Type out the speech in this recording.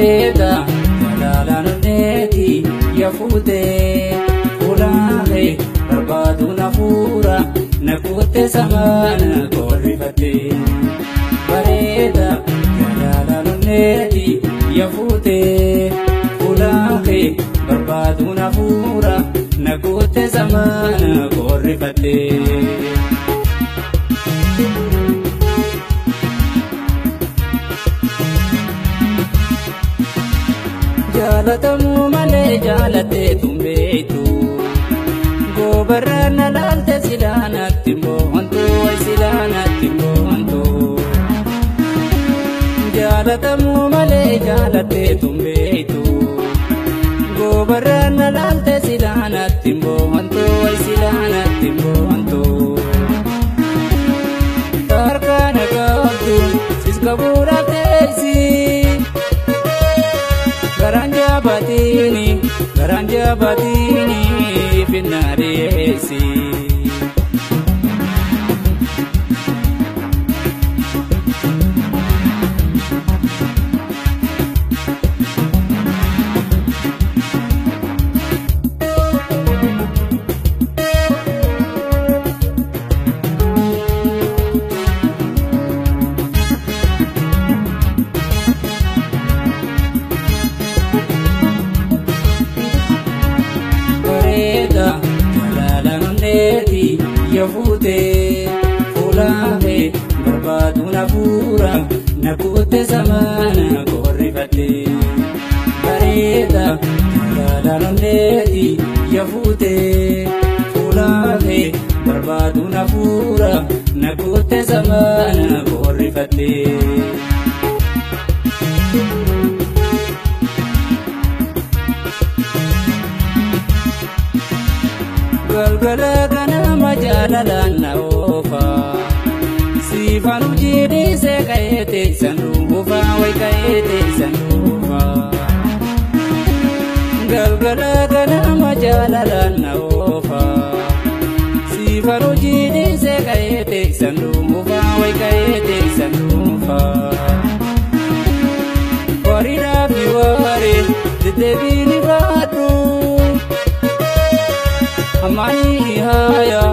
bareeda jalalaan onneeti yaafute fuulaahe barbaadu nafuura nakuutte samaana korrifate bareeda jalalaan onneeti yaafute fuulaahe barbaadu nafuura nakuutte samaana korrifate. Jaalatamu malee jaalatee tumbeetu gobarraan alaalte silaanatti mboontu silaanatti mboontu. Jaalatamu malee jaalatee tumbeetu gobarraan alaalte silaanatti mboontu silaanatti mboontu. Tarkaana gaaftu siskabuudha teessi. Garanja batini finnareesi. Yaafute fuulaahe barbaadu nafuura nakuutte samaana korrifate bareeda jalalaan onneeti yaafute fuulaahe barbaadu nafuura nakuutte samaana korrifate. Galgala ganama jalalaan na oofa siifaan hojii ka'eete sanduufa way ka'eete sanduufa. Galgala ganama jalalaan na oofa siifaan hojii ka'eete sanduufa way ka'eete sanduufa. Wariidhaa fi waaree deddeebiin baadhu. Amani ihaya